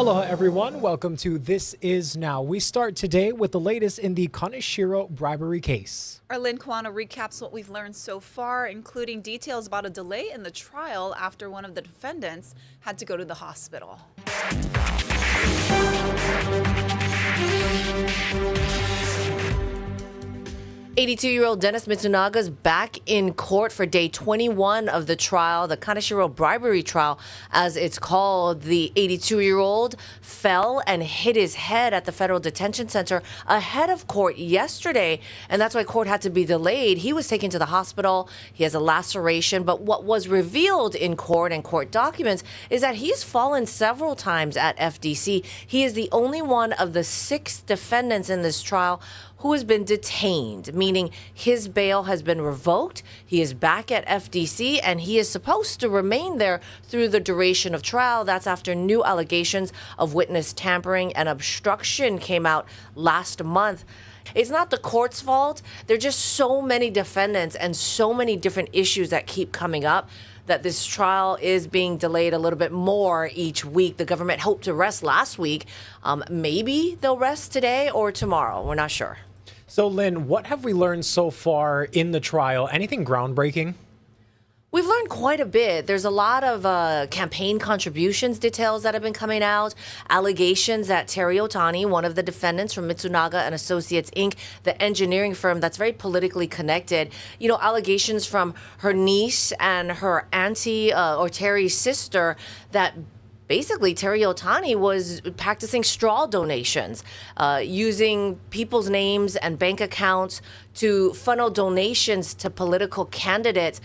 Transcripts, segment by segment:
Aloha everyone, welcome to This Is Now. We start today with the latest in the Kaneshiro bribery case. Our Lynn Kwana recaps what we've learned so far, including details about a delay in the trial after one of the defendants had to go to the hospital. 82-year-old Dennis Mitsunaga's back in court for day 21 of the trial, the Kaneshiro bribery trial, as it's called. The 82-year-old fell and hit his head at the federal detention center ahead of court yesterday, and that's why court had to be delayed. He was taken to the hospital. He has a laceration, but what was revealed in court and court documents is that he's fallen several times at FDC. He is the only one of the 6 defendants in this trial who has been detained, meaning his bail has been revoked. He is back at FDC, and he is supposed to remain there through the duration of trial. That's after new allegations of witness tampering and obstruction came out last month. It's not the court's fault. There are just so many defendants and so many different issues that keep coming up that this trial is being delayed a little bit more each week. The government hoped to rest last week. Maybe they'll rest today or tomorrow. We're not sure. So, Lynn, what have we learned so far in the trial? Anything groundbreaking? We've learned quite a bit. There's a lot of campaign contributions details that have been coming out, allegations that Terry Otani, one of the defendants from Mitsunaga and Associates, Inc., the engineering firm that's very politically connected, allegations from her niece and her auntie or Terry's sister that basically, Terry Otani was practicing straw donations, using people's names and bank accounts to funnel donations to political candidates,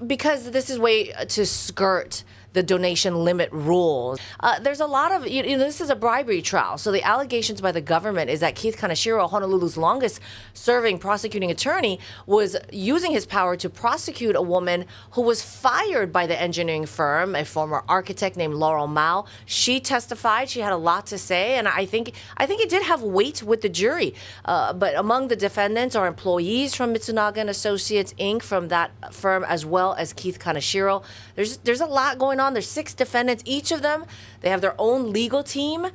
because this is a way to skirt the donation limit rules. There's a lot of, this is a bribery trial. So the allegations by the government is that Keith Kaneshiro, Honolulu's longest serving prosecuting attorney, was using his power to prosecute a woman who was fired by the engineering firm, a former architect named Laurel Mao. She testified. She had a lot to say, and I think it did have weight with the jury. But among the defendants are employees from Mitsunaga and Associates, Inc., from that firm, as well as Keith Kaneshiro. There's a lot going on. There's 6 defendants. Each of them, they have their own legal team.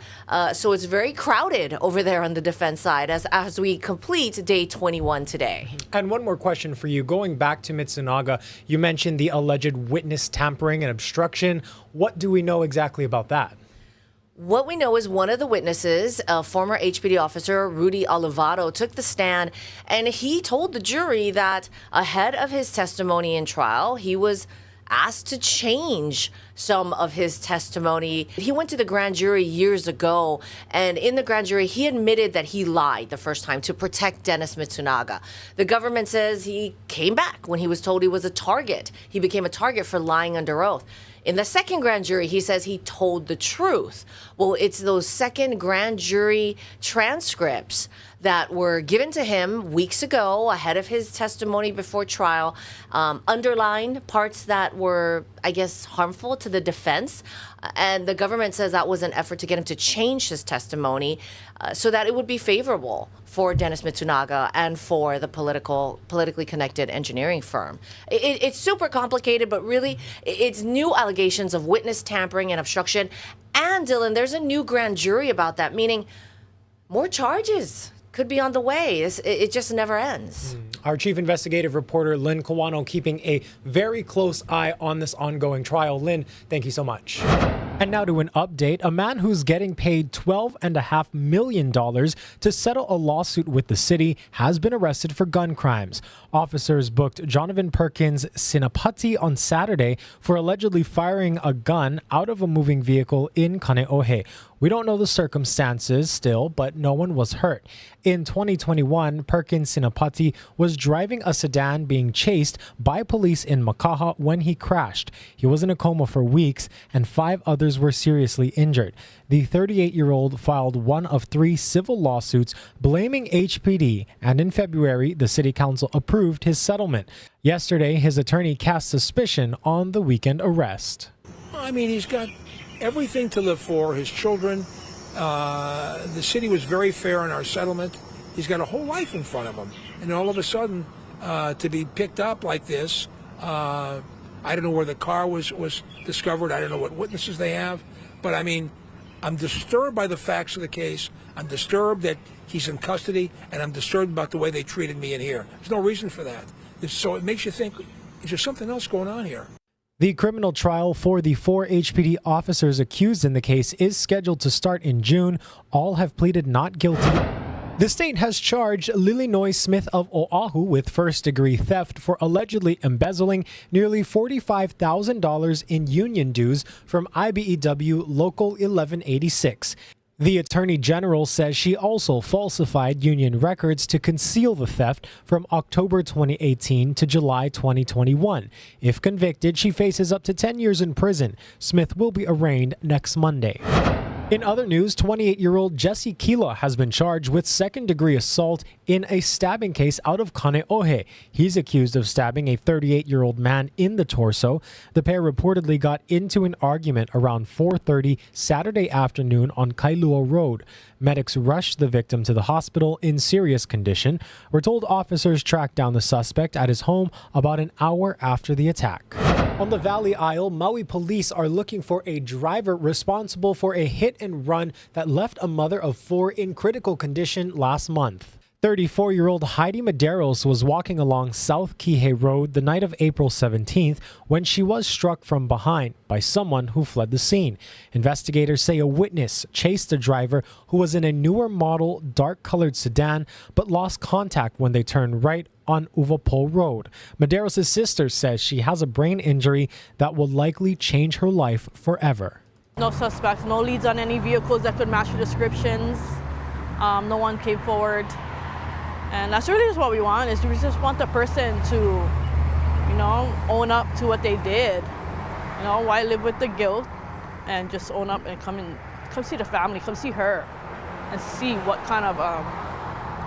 So it's very crowded over there on the defense side as we complete day 21 today. And one more question for you. Going back to Mitsunaga, you mentioned the alleged witness tampering and obstruction. What do we know exactly about that? What we know is one of the witnesses, a former HPD officer, Rudy Olivado, took the stand, and he told the jury that ahead of his testimony in trial, he was asked to change some of his testimony. He went to the grand jury years ago, and in the grand jury, he admitted that he lied the first time to protect Dennis Mitsunaga. The government says he came back when he was told he was a target. He became a target for lying under oath. In the second grand jury, he says he told the truth. Well, it's those second grand jury transcripts that were given to him weeks ago ahead of his testimony before trial, underlined parts that were, I guess, harmful to the defense. And the government says that was an effort to get him to change his testimony so that it would be favorable for Dennis Mitsunaga and for the politically connected engineering firm. It's super complicated, but really it's new allegations of witness tampering and obstruction. And Dylan, there's a new grand jury about that, meaning more charges could be on the way. It just never ends. Our chief investigative reporter, Lynn Kawano, keeping a very close eye on this ongoing trial. Lynn, thank you so much. And now to an update. A man who's getting paid $12.5 million to settle a lawsuit with the city has been arrested for gun crimes. Officers booked Jonovan Perkins Sinapati on Saturday for allegedly firing a gun out of a moving vehicle in Kaneohe. We don't know the circumstances still, but no one was hurt. In 2021, Perkins Sinapati was driving a sedan being chased by police in Makaha when he crashed. He was in a coma for weeks, and 5 others were seriously injured. The 38-year-old filed one of 3 civil lawsuits blaming HPD, and in February, the city council approved his settlement. Yesterday, his attorney cast suspicion on the weekend arrest. I mean, he's got everything to live for, his children. The city was very fair in our settlement. He's got a whole life in front of him. And all of a sudden, to be picked up like this, I don't know where the car was discovered. I don't know what witnesses they have. But I mean, I'm disturbed by the facts of the case. I'm disturbed that he's in custody, and I'm disturbed about the way they treated me in here. There's no reason for that. So it makes you think, is there something else going on here? The criminal trial for the 4 HPD officers accused in the case is scheduled to start in June. All have pleaded not guilty. The state has charged Liloy Smith of Oahu with first-degree theft for allegedly embezzling nearly $45,000 in union dues from IBEW Local 1186. The Attorney General says she also falsified union records to conceal the theft from October 2018 to July 2021. If convicted, she faces up to 10 years in prison. Smith will be arraigned next Monday. In other news, 28-year-old Jesse Kila has been charged with second-degree assault in a stabbing case out of Kaneohe. He's accused of stabbing a 38-year-old man in the torso. The pair reportedly got into an argument around 4:30 Saturday afternoon on Kailua Road. Medics rushed the victim to the hospital in serious condition. We're told officers tracked down the suspect at his home about an hour after the attack. On the Valley Isle, Maui police are looking for a driver responsible for a hit-and-run that left a mother of 4 in critical condition last month. 34-year-old Heidi Medeiros was walking along South Kihei Road the night of April 17th when she was struck from behind by someone who fled the scene. Investigators say a witness chased the driver, who was in a newer model dark-colored sedan, but lost contact when they turned right on Uvapo Road. Medeiros' sister says she has a brain injury that will likely change her life forever. No suspects, no leads on any vehicles that could match the descriptions. No one came forward. And that's really just what we want, is we just want the person to, own up to what they did. Why live with the guilt, and just own up and come see the family, come see her, and see what kind of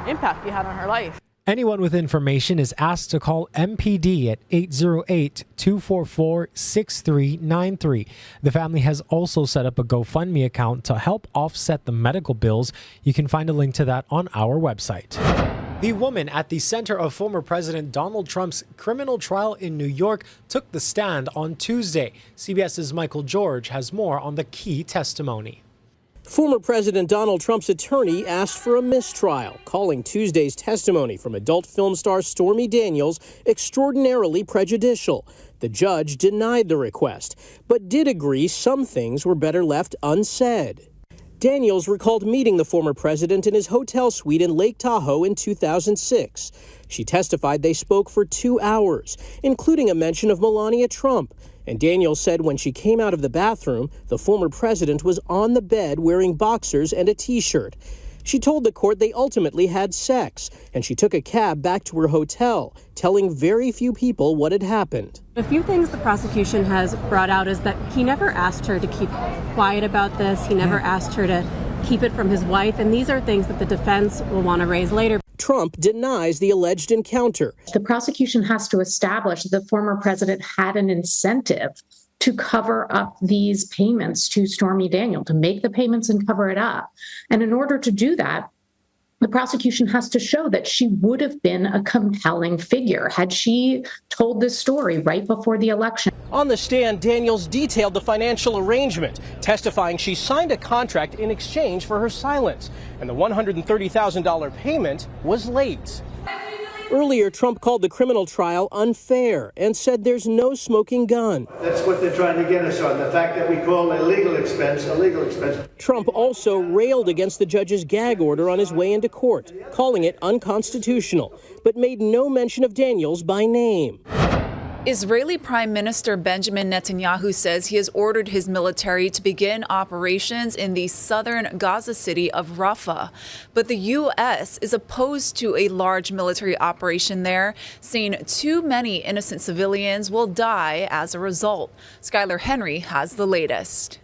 impact we had on her life. Anyone with information is asked to call MPD at 808-244-6393. The family has also set up a GoFundMe account to help offset the medical bills. You can find a link to that on our website. The woman at the center of former President Donald Trump's criminal trial in New York took the stand on Tuesday. CBS's Michael George has more on the key testimony. Former President Donald Trump's attorney asked for a mistrial, calling Tuesday's testimony from adult film star Stormy Daniels extraordinarily prejudicial. The judge denied the request, but did agree some things were better left unsaid. Daniels recalled meeting the former president in his hotel suite in Lake Tahoe in 2006. She testified they spoke for 2 hours, including a mention of Melania Trump. And Daniels said when she came out of the bathroom, the former president was on the bed wearing boxers and a T-shirt. She told the court they ultimately had sex, and she took a cab back to her hotel, telling very few people what had happened. A few things the prosecution has brought out is that he never asked her to keep quiet about this. He never asked her to keep it from his wife, and these are things that the defense will want to raise later. Trump denies the alleged encounter. The prosecution has to establish that the former president had an incentive to cover up these payments to Stormy Daniels, to make the payments and cover it up. And in order to do that, the prosecution has to show that she would have been a compelling figure had she told this story right before the election. On the stand, Daniels detailed the financial arrangement, testifying she signed a contract in exchange for her silence, and the $130,000 payment was late. Earlier, Trump called the criminal trial unfair and said there's no smoking gun. That's what they're trying to get us on, the fact that we call a legal expense a legal expense. Trump also railed against the judge's gag order on his way into court, calling it unconstitutional, but made no mention of Daniels by name. Israeli Prime Minister Benjamin Netanyahu says he has ordered his military to begin operations in the southern Gaza city of Rafah. But the U.S. is opposed to a large military operation there, saying too many innocent civilians will die as a result. Skylar Henry has the latest.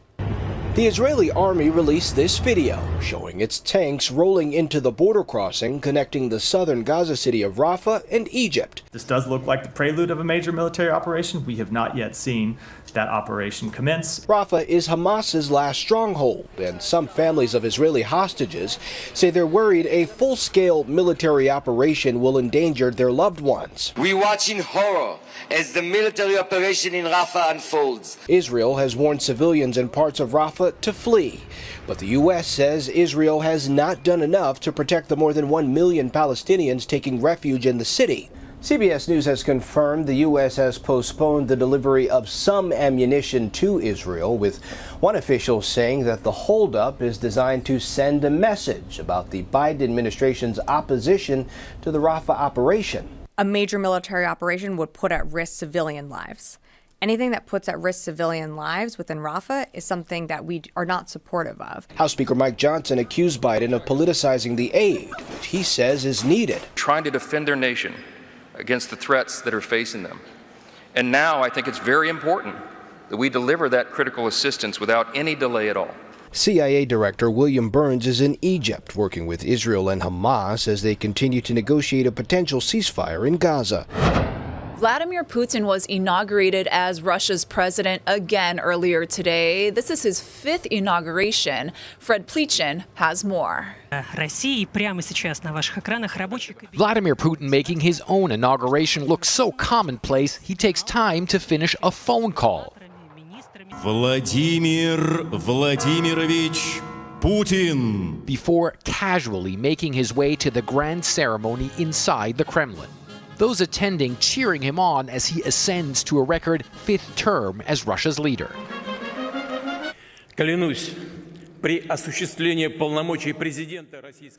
The Israeli army released this video showing its tanks rolling into the border crossing connecting the southern Gaza city of Rafah and Egypt. This does look like the prelude of a major military operation. We have not yet seen that operation commence. Rafah is Hamas's last stronghold, and some families of Israeli hostages say they're worried a full-scale military operation will endanger their loved ones. We watch in horror as the military operation in Rafah unfolds. Israel has warned civilians in parts of Rafah Kila to flee. But the U.S. says Israel has not done enough to protect the more than 1 million Palestinians taking refuge in the city. CBS News has confirmed the U.S. has postponed the delivery of some ammunition to Israel, with one official saying that the holdup is designed to send a message about the Biden administration's opposition to the Rafah operation. A major military operation would put at risk civilian lives. Anything that puts at risk civilian lives within Rafah is something that we are not supportive of. House Speaker Mike Johnson accused Biden of politicizing the aid, which he says is needed. Trying to defend their nation against the threats that are facing them. And now I think it's very important that we deliver that critical assistance without any delay at all. CIA Director William Burns is in Egypt working with Israel and Hamas as they continue to negotiate a potential ceasefire in Gaza. Vladimir Putin was inaugurated as Russia's president again earlier today. This is his 5th inauguration. Fred Plechin has more. Vladimir Putin making his own inauguration look so commonplace, he takes time to finish a phone call. Vladimir Vladimirovich Putin. Before casually making his way to the grand ceremony inside the Kremlin. Those attending cheering him on as he ascends to a record 5th term as Russia's leader.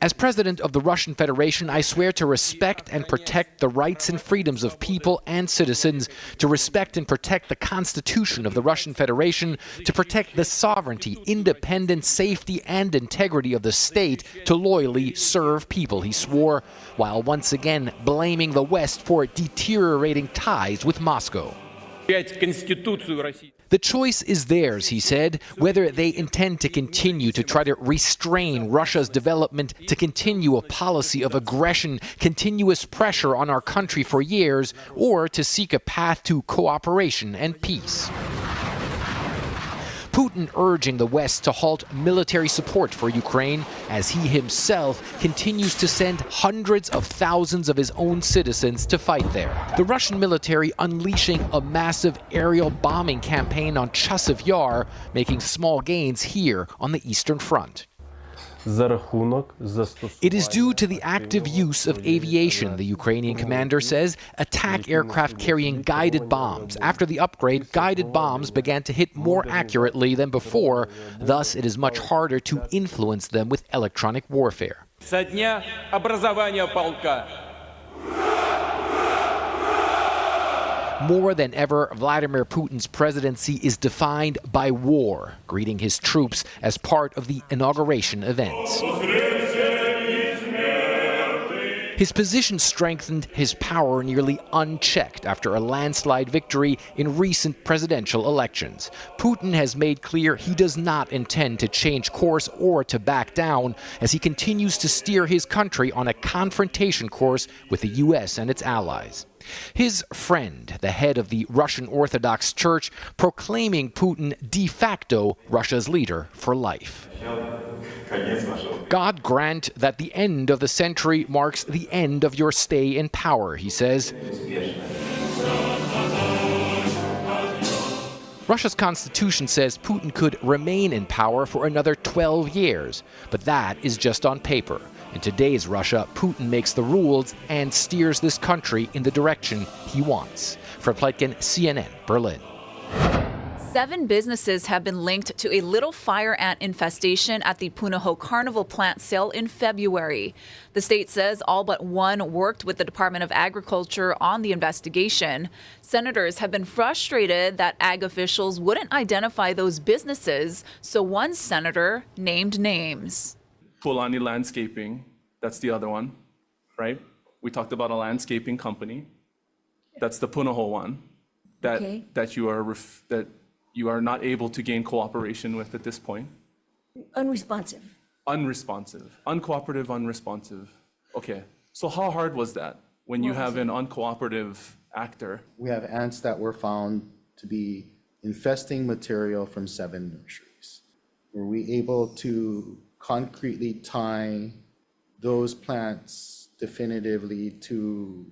As president of the Russian Federation, I swear to respect and protect the rights and freedoms of people and citizens, to respect and protect the Constitution of the Russian Federation, to protect the sovereignty, independence, safety, and integrity of the state, to loyally serve people, he swore, while once again blaming the West for deteriorating ties with Moscow. The choice is theirs, he said, whether they intend to continue to try to restrain Russia's development, to continue a policy of aggression, continuous pressure on our country for years, or to seek a path to cooperation and peace. Putin urging the West to halt military support for Ukraine as he himself continues to send hundreds of thousands of his own citizens to fight there. The Russian military unleashing a massive aerial bombing campaign on Chasiv Yar, making small gains here on the Eastern Front. It is due to the active use of aviation, the Ukrainian commander says, attack aircraft carrying guided bombs. After the upgrade, guided bombs began to hit more accurately than before. Thus, it is much harder to influence them with electronic warfare. More than ever, Vladimir Putin's presidency is defined by war, greeting his troops as part of the inauguration events. His position strengthened, his power nearly unchecked after a landslide victory in recent presidential elections. Putin has made clear he does not intend to change course or to back down as he continues to steer his country on a confrontation course with the U.S. and its allies. His friend, the head of the Russian Orthodox Church, proclaiming Putin de facto Russia's leader for life. God grant that the end of the century marks the end of your stay in power, he says. Russia's constitution says Putin could remain in power for another 12 years, but that is just on paper. In today's Russia, Putin makes the rules and steers this country in the direction he wants. Fred Plechin, CNN, Berlin. 7 businesses have been linked to a little fire ant infestation at the Punahou Carnival plant sale in February. The state says all but one worked with the Department of Agriculture on the investigation. Senators have been frustrated that ag officials wouldn't identify those businesses, so one senator named names. Fulani Landscaping, that's the other one, right? We talked about a landscaping company. That's the Punahou one that you are not able to gain cooperation with at this point. Unresponsive. Uncooperative, unresponsive. Okay, so how hard was that when you have an uncooperative actor? We have ants that were found to be infesting material from 7 nurseries. Were we able to concretely tie those plants definitively to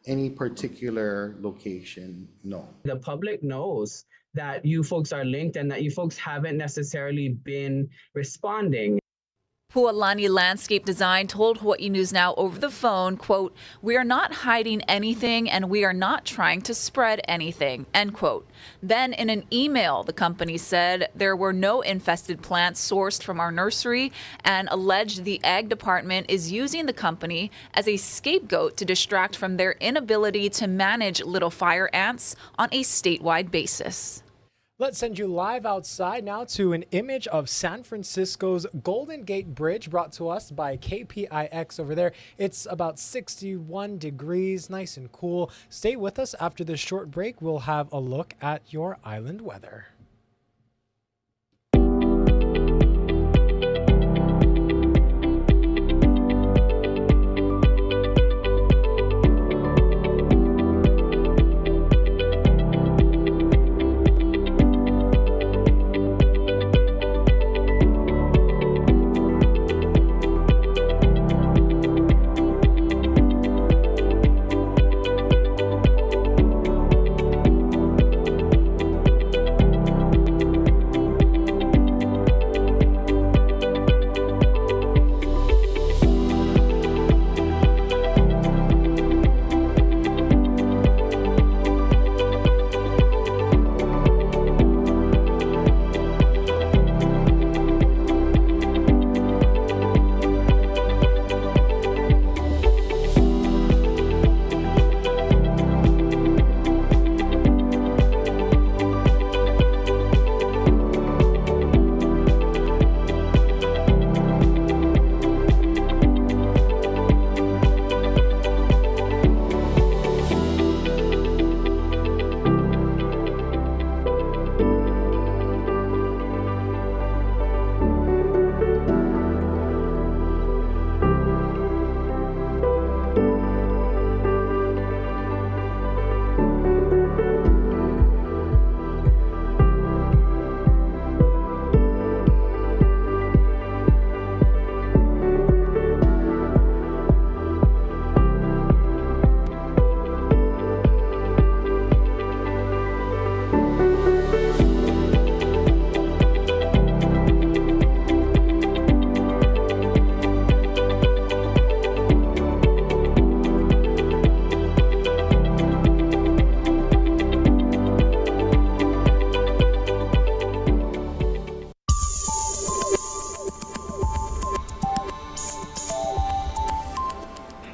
any particular location? No. The public knows that you folks are linked and that you folks haven't necessarily been responding. Pualani Landscape Design told Hawaii News Now over the phone, quote, "We are not hiding anything and we are not trying to spread anything," end quote. Then in an email, the company said there were no infested plants sourced from our nursery and alleged the ag department is using the company as a scapegoat to distract from their inability to manage little fire ants on a statewide basis. Let's send you live outside now to an image of San Francisco's Golden Gate Bridge brought to us by KPIX over there. It's about 61 degrees, nice and cool. Stay with us after this short break. We'll have a look at your island weather.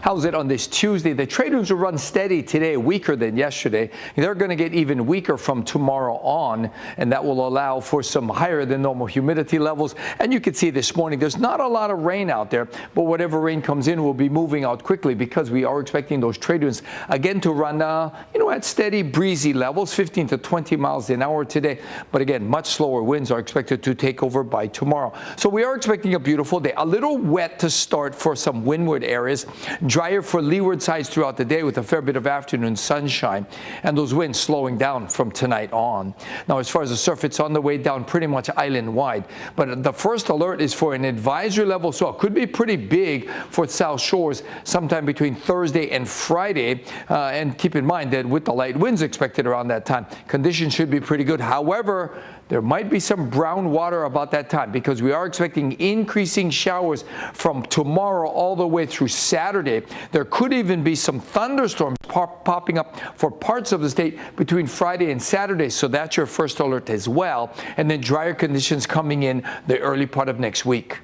How's it on this Tuesday? The trade winds will run steady today, weaker than yesterday. They're going to get even weaker from tomorrow on, and that will allow for some higher than normal humidity levels. And you can see this morning, there's not a lot of rain out there, but whatever rain comes in will be moving out quickly because we are expecting those trade winds again to run, at steady breezy levels, 15 to 20 miles an hour today. But again, much slower winds are expected to take over by tomorrow. So we are expecting a beautiful day. A little wet to start for some windward areas. Drier for leeward sides throughout the day with a fair bit of afternoon sunshine, and those winds slowing down from tonight on. Now, as far as the surf, it's on the way down pretty much island-wide. But the first alert is for an advisory level swell. Could be pretty big for South Shores sometime between Thursday and Friday. And keep in mind that with the light winds expected around that time, conditions should be pretty good. However, there might be some brown water about that time because we are expecting increasing showers from tomorrow all the way through Saturday. There could even be some thunderstorms popping up for parts of the state between Friday and Saturday. So that's your first alert as well. And then drier conditions coming in the early part of next week.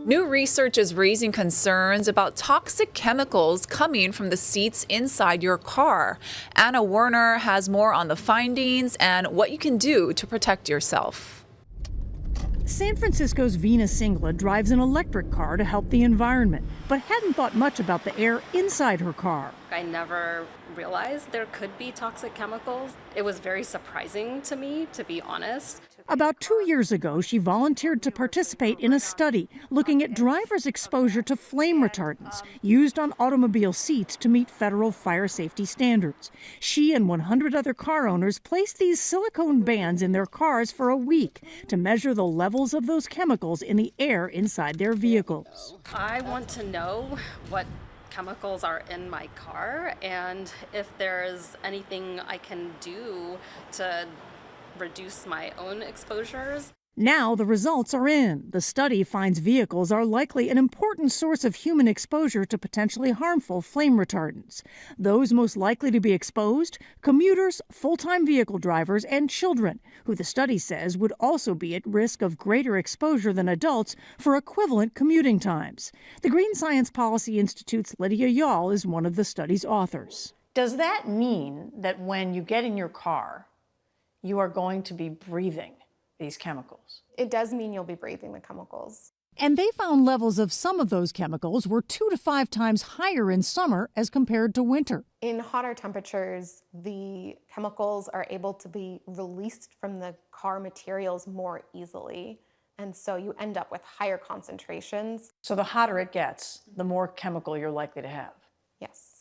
New research is raising concerns about toxic chemicals coming from the seats inside your car. Anna Werner has more on the findings and what you can do to protect yourself. San Francisco's Vina Singla drives an electric car to help the environment, but hadn't thought much about the air inside her car. I never realized there could be toxic chemicals. It was very surprising to me, to be honest. About 2 years ago, she volunteered to participate in a study looking at drivers' exposure to flame retardants used on automobile seats to meet federal fire safety standards. She and 100 other car owners placed these silicone bands in their cars for a week to measure the levels of those chemicals in the air inside their vehicles. I want to know what chemicals are in my car, and if there's anything I can do to reduce my own exposures. Now the results are in. The study finds vehicles are likely an important source of human exposure to potentially harmful flame retardants. Those most likely to be exposed: commuters, full-time vehicle drivers, and children, who the study says would also be at risk of greater exposure than adults for equivalent commuting times. The Green Science Policy Institute's Lydia Yall is one of the study's authors. Does that mean that when you get in your car, you are going to be breathing these chemicals? It does mean you'll be breathing the chemicals. And they found levels of some of those chemicals were 2 to 5 times higher in summer as compared to winter. In hotter temperatures, the chemicals are able to be released from the car materials more easily. And so you end up with higher concentrations. So the hotter it gets, the more chemical you're likely to have. Yes.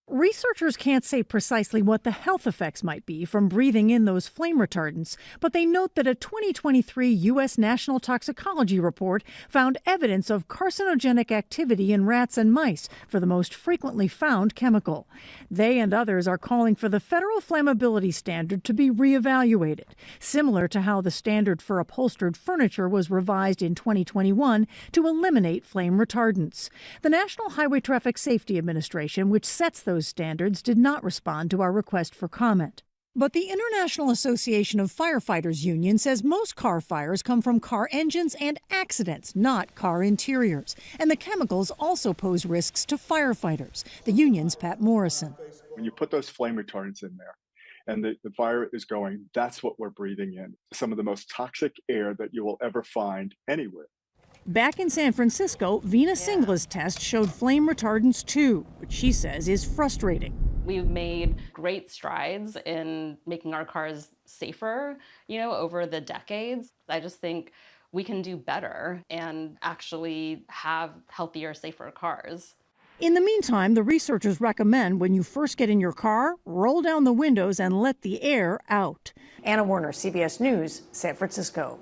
Researchers can't say precisely what the health effects might be from breathing in those flame retardants, but they note that a 2023 U.S. National Toxicology report found evidence of carcinogenic activity in rats and mice for the most frequently found chemical. They and others are calling for the federal flammability standard to be reevaluated, similar to how the standard for upholstered furniture was revised in 2021 to eliminate flame retardants. The National Highway Traffic Safety Administration, which sets those standards, did not respond to our request for comment. But the International Association of Firefighters Union says most car fires come from car engines and accidents, not car interiors. And the chemicals also pose risks to firefighters. The union's Pat Morrison. When you put those flame retardants in there and the fire is going, that's what we're breathing in. Some of the most toxic air that you will ever find anywhere. Back in San Francisco, Vina Singla's test showed flame retardants too, which she says is frustrating. We've made great strides in making our cars safer, over the decades. I just think we can do better and actually have healthier, safer cars. In the meantime, the researchers recommend when you first get in your car, roll down the windows and let the air out. Anna Werner, CBS News, San Francisco.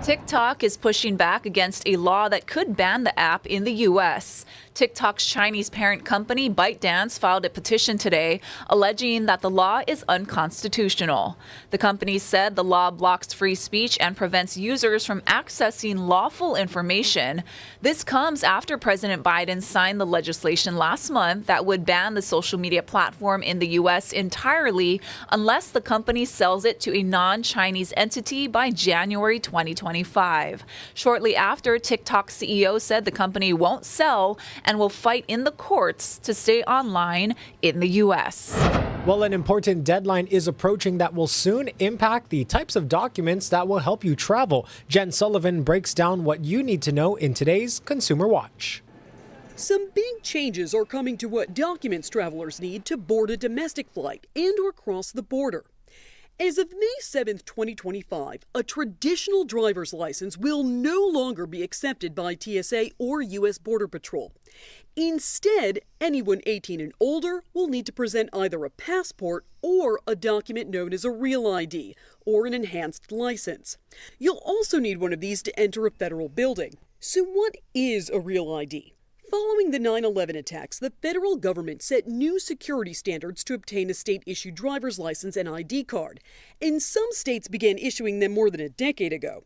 TikTok is pushing back against a law that could ban the app in the U.S. TikTok's Chinese parent company, ByteDance, filed a petition today alleging that the law is unconstitutional. The company said the law blocks free speech and prevents users from accessing lawful information. This comes after President Biden signed the legislation last month that would ban the social media platform in the U.S. entirely unless the company sells it to a non-Chinese entity by January 2025. Shortly after, TikTok CEO said the company won't sell and will fight in the courts to stay online in the U.S. Well, an important deadline is approaching that will soon impact the types of documents that will help you travel. Jen Sullivan breaks down what you need to know in today's Consumer Watch. Some big changes are coming to what documents travelers need to board a domestic flight and or cross the border. As of May 7th, 2025, a traditional driver's license will no longer be accepted by TSA or U.S. Border Patrol. Instead, anyone 18 and older will need to present either a passport or a document known as a Real ID or an enhanced license. You'll also need one of these to enter a federal building. So what is a Real ID? Following the 9/11 attacks, the federal government set new security standards to obtain a state-issued driver's license and ID card, and some states began issuing them more than a decade ago.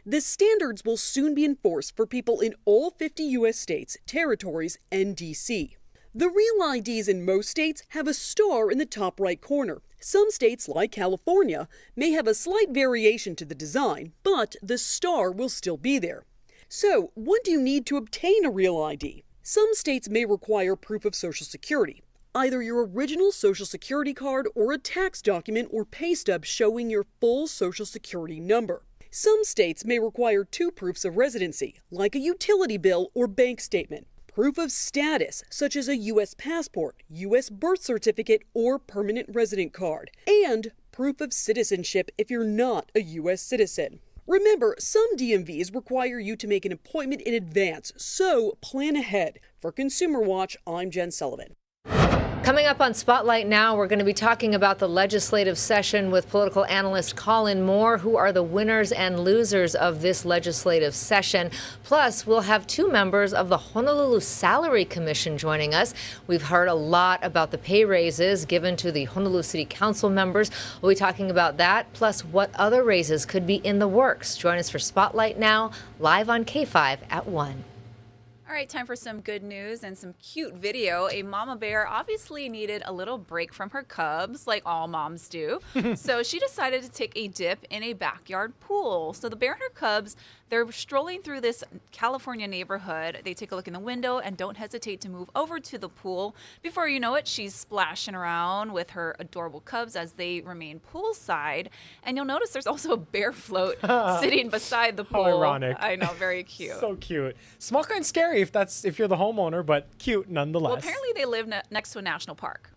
The standards will soon be enforced for people in all 50 U.S. states, territories, and D.C. The Real IDs in most states have a star in the top right corner. Some states, like California, may have a slight variation to the design, but the star will still be there. So, what do you need to obtain a Real ID? Some states may require proof of Social Security, either your original Social Security card or a tax document or pay stub showing your full Social Security number. Some states may require 2 proofs of residency, like a utility bill or bank statement, proof of status, such as a U.S. passport, U.S. birth certificate, or permanent resident card, and proof of citizenship if you're not a U.S. citizen. Remember, some DMVs require you to make an appointment in advance, so plan ahead. For Consumer Watch, I'm Jen Sullivan. Coming up on Spotlight Now, we're going to be talking about the legislative session with political analyst Colin Moore. Who are the winners and losers of this legislative session? Plus, we'll have 2 members of the Honolulu Salary Commission joining us. We've heard a lot about the pay raises given to the Honolulu City Council members. We'll be talking about that, plus what other raises could be in the works. Join us for Spotlight Now, live on K5 at 1. All right, time for some good news and some cute video. A mama bear obviously needed a little break from her cubs, like all moms do. So she decided to take a dip in a backyard pool. So the bear and her cubs, they're strolling through this California neighborhood. They take a look in the window and don't hesitate to move over to the pool. Before you know it, she's splashing around with her adorable cubs as they remain poolside. And you'll notice there's also a bear float sitting beside the pool. How ironic. I know, very cute. So cute. Small kind of scary if you're the homeowner, but cute nonetheless. Well, apparently they live next to a national park.